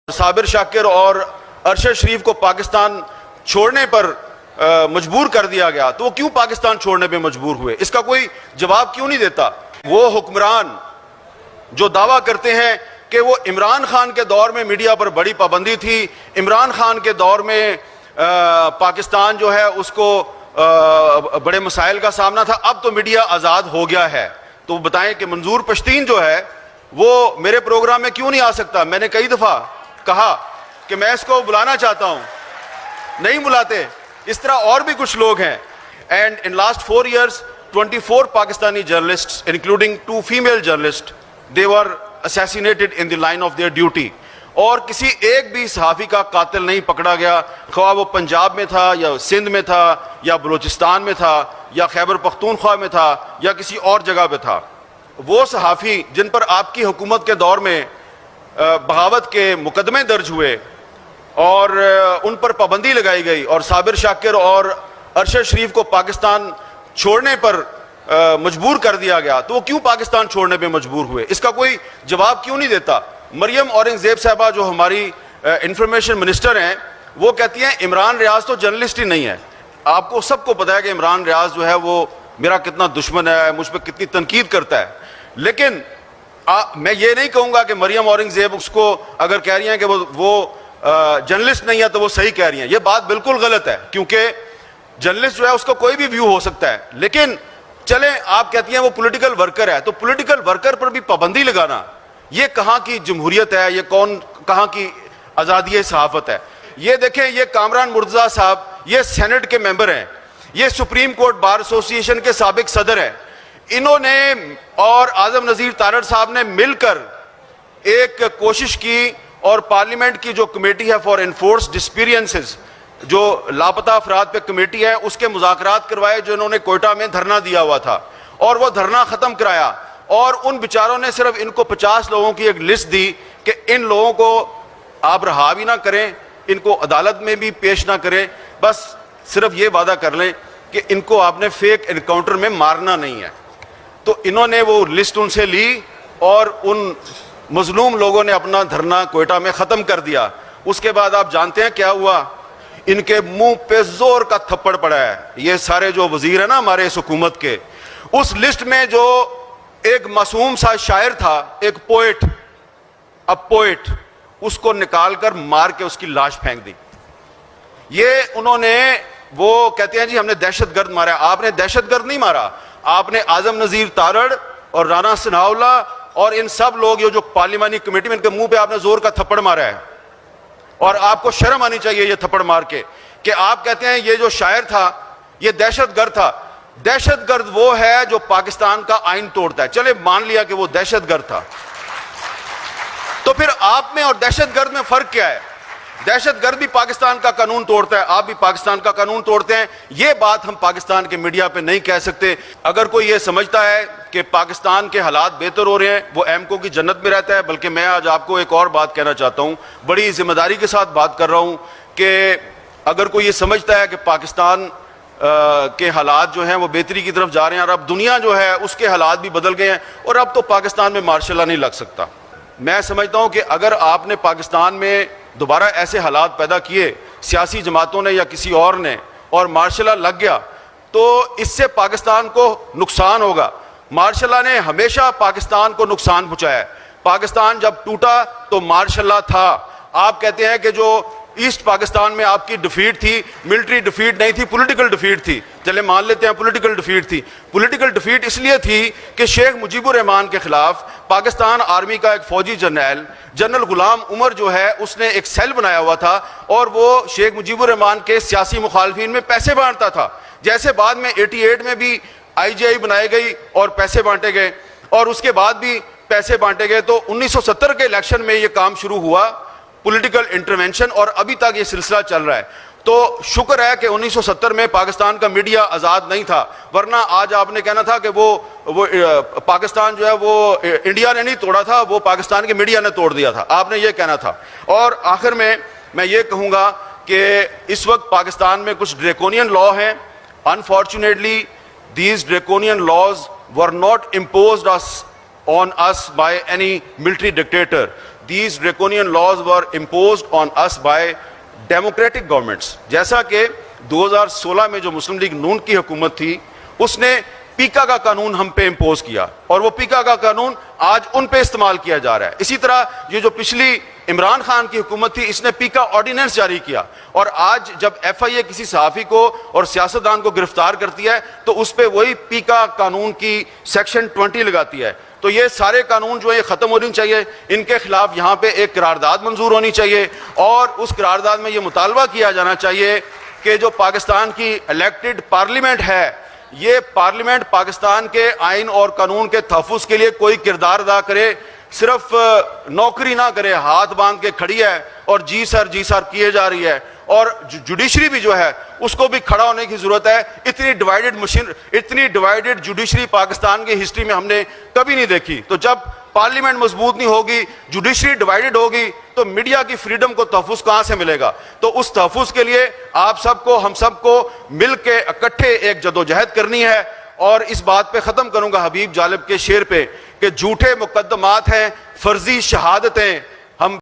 साबिर शाकिर और अरशद शरीफ को पाकिस्तान छोड़ने पर मजबूर कर दिया गया, तो वो क्यों पाकिस्तान छोड़ने पे मजबूर हुए, इसका कोई जवाब क्यों नहीं देता। वो हुक्मरान जो दावा करते हैं कि वो इमरान खान के दौर में मीडिया पर बड़ी पाबंदी थी, इमरान खान के दौर में पाकिस्तान जो है उसको बड़े मसाइल का सामना था, अब तो मीडिया आज़ाद हो गया है, तो बताएं कि मंजूर पश्तीन जो है वो मेरे प्रोग्राम में क्यों नहीं आ सकता। मैंने कई दफ़ा कहा कि मैं इसको बुलाना चाहता हूं, नहीं बुलाते। इस तरह और भी कुछ लोग हैं। And in last 4 years 24 Pakistani journalists including 2 female journalist they were assassinated in the line of their duty। और किसी एक भी सहाफ़ी का कातिल नहीं पकड़ा गया, ख्वाह वो पंजाब में था या सिंध में था या बलूचिस्तान में था या खैबर पख्तूनख्वा में था या किसी और जगह पे था। वो सहाफ़ी जिन पर आपकी हुकूमत के दौर में बगावत के मुकदमे दर्ज हुए और उन पर पाबंदी लगाई गई और साबिर शाकिर और अरशद शरीफ को पाकिस्तान छोड़ने पर मजबूर कर दिया गया, तो वो क्यों पाकिस्तान छोड़ने पे मजबूर हुए, इसका कोई जवाब क्यों नहीं देता। मरियम औरंगज़ेब साहबा जो हमारी इंफॉर्मेशन मिनिस्टर हैं, वो कहती हैं इमरान रियाज तो जर्नलिस्ट ही नहीं है। आपको सबको पता है कि इमरान रियाज जो है वो मेरा कितना दुश्मन है, मुझ पर कितनी तनकीद करता है, लेकिन मैं ये नहीं कहूँगा कि मरियम औरंगज़ेब उसको अगर कह रही हैं कि वो जर्नलिस्ट नहीं है तो वो सही कह रही हैं। ये बात बिल्कुल गलत है, क्योंकि जर्नलिस्ट जो है उसका कोई भी व्यू हो सकता है, लेकिन चले आप कहती हैं वो पॉलिटिकल वर्कर है, तो पॉलिटिकल वर्कर पर भी पाबंदी लगाना ये कहाँ की जमहूरियत है, ये कहाँ की आज़ादी सहाफ़त है। ये देखें, ये कामरान मुर्तज़ा साहब ये सेनेट के मेंबर हैं, ये सुप्रीम कोर्ट बार एसोसिएशन के साबिक सदर हैं। इन्होंने और आज़म नज़ीर तारड़ साहब ने मिलकर एक कोशिश की और पार्लियामेंट की जो कमेटी है फॉर एनफोर्स डिस्पीरियंसेस, जो लापता अफराद पे कमेटी है, उसके मुज़ाकरात करवाए जो इन्होंने कोयटा में धरना दिया हुआ था, और वो धरना ख़त्म कराया। और उन बेचारों ने सिर्फ इनको 50 लोगों की एक लिस्ट दी कि इन लोगों को आप रहा भी ना करें, इनको अदालत में भी पेश ना करें, बस सिर्फ ये वादा कर लें कि इनको आपने फेक एनकाउंटर में मारना नहीं है। तो इन्होंने वो लिस्ट उनसे ली और उन मजलूम लोगों ने अपना धरना कोयटा में ख़त्म कर दिया। उसके बाद आप जानते हैं क्या हुआ, इनके मुंह पे जोर का थप्पड़ पड़ा है। ये सारे जो वजीर है ना हमारे इस हुकूमत के, उस लिस्ट में जो एक मासूम सा शायर था, एक पोएट, उसको निकाल कर मार के उसकी लाश फेंक दी। ये उन्होंने, वो कहते हैं जी हमने दहशतगर्द मारा। आपने दहशतगर्द नहीं मारा, आपने आज़म नज़ीर तारड़ और राना सनाउल्लाह और इन सब लोग जो पार्लिमानी कमेटी में, इनके मुंह पे आपने जोर का थप्पड़ मारा है। और आपको शर्म आनी चाहिए ये थप्पड़ मार के कि आप कहते हैं ये जो शायर था ये दहशतगर्द था। दहशतगर्द वो है जो पाकिस्तान का आइन तोड़ता है। चले मान लिया कि वो दहशतगर्द था, तो फिर आप में और दहशतगर्द में फर्क क्या है। दहशतगर्द भी पाकिस्तान का कानून तोड़ता है, आप भी पाकिस्तान का कानून तोड़ते हैं। ये बात हम पाकिस्तान के मीडिया पे नहीं कह सकते। अगर कोई ये समझता है कि पाकिस्तान के हालात बेहतर हो रहे हैं, वो एमको की जन्नत में रहता है। बल्कि मैं आज आपको एक और बात कहना चाहता हूँ, बड़ी जिम्मेदारी के साथ बात कर रहा हूँ कि अगर कोई ये समझता है कि पाकिस्तान के हालात जो हैं वो बेहतरी की तरफ जा रहे हैं और अब दुनिया जो है उसके हालात भी बदल गए हैं और अब तो पाकिस्तान में मार्शल लॉ नहीं लग सकता, मैं समझता हूँ कि अगर आपने पाकिस्तान में दोबारा ऐसे हालात पैदा किए सियासी जमातों ने या किसी और ने, और मार्शल लॉ लग गया, तो इससे पाकिस्तान को नुकसान होगा। मार्शल लॉ ने हमेशा पाकिस्तान को नुकसान पहुंचाया है। पाकिस्तान जब टूटा तो मार्शल लॉ था। आप कहते हैं कि जो ईस्ट पाकिस्तान में आपकी डिफीट थी, मिलिट्री डिफीट नहीं थी, पॉलिटिकल डिफीट थी। चले मान लेते हैं पॉलिटिकल डिफीट थी। पॉलिटिकल डिफीट इसलिए थी कि शेख मुजीबुर रहमान के खिलाफ पाकिस्तान आर्मी का एक फौजी जनरल गुलाम उमर जो है उसने एक सेल बनाया हुआ था और वो शेख मुजीबुर रहमान के सियासी मुखालफिन में पैसे बांटता था। जैसे बाद में 88 में भी IGI बनाई गई और पैसे बांटे गए और उसके बाद भी पैसे बांटे गए, तो 1970 के इलेक्शन में ये काम शुरू हुआ, पॉलिटिकल इंटरवेंशन, और अभी तक ये सिलसिला चल रहा है। तो शुक्र है कि 1970 में पाकिस्तान का मीडिया आज़ाद नहीं था, वरना आज आपने कहना था कि वो पाकिस्तान जो है वो इंडिया ने नहीं तोड़ा था, वो पाकिस्तान के मीडिया ने तोड़ दिया था, आपने ये कहना था। और आखिर में मैं ये कहूँगा कि इस वक्त पाकिस्तान में कुछ ड्रैकोनियन लॉ हैं। Unfortunately these draconian laws were not imposed on us by any military dictator. these draconian laws were imposed on us by democratic governments. جیسا کہ 2016 میں جو مسلم لیگ نون کی حکومت تھی اس نے پیکا کا قانون ہم پہ امپوز کیا اور وہ پیکا کا قانون آج ان پہ استعمال کیا جا رہا ہے. اسی طرح یہ جو پچھلی عمران خان کی حکومت تھی اس نے پیکا آرڈیننس جاری کیا اور آج جب ایف آئی اے کسی صحافی کو اور سیاستدان کو گرفتار کرتی ہے تو اس پہ وہی پیکا قانون کی سیکشن 20 لگاتی ہے. تو یہ سارے قانون جو ہے ختم ہونی چاہیے, ان کے خلاف یہاں پہ ایک قرارداد منظور ہونی چاہیے اور اس قرارداد میں یہ مطالبہ کیا جانا چاہیے کہ جو پاکستان کی الیکٹڈ پارلیمنٹ ہے یہ پارلیمنٹ پاکستان کے آئین اور قانون کے تحفظ کے لیے کوئی کردار ادا کرے, صرف نوکری نہ کرے, ہاتھ باندھ کے کھڑی ہے اور جی سر کیے جا رہی ہے. اور جوڈیشری بھی جو ہے اس کو بھی کھڑا ہونے کی ضرورت ہے. اتنی ڈیوائیڈڈ جوڈیشری پاکستان کی ہسٹری میں ہم نے کبھی نہیں دیکھی. تو جب پارلیمنٹ مضبوط نہیں ہوگی, جوڈیشری ڈیوائیڈڈ ہوگی, تو میڈیا کی فریڈم کو تحفظ کہاں سے ملے گا؟ تو اس تحفظ کے لیے آپ سب کو, ہم سب کو مل کے اکٹھے ایک جدوجہد کرنی ہے. اور اس بات پہ ختم کروں گا حبیب جالب کے شعر پہ کہ جھوٹے مقدمات ہیں, فرضی شہادتیں,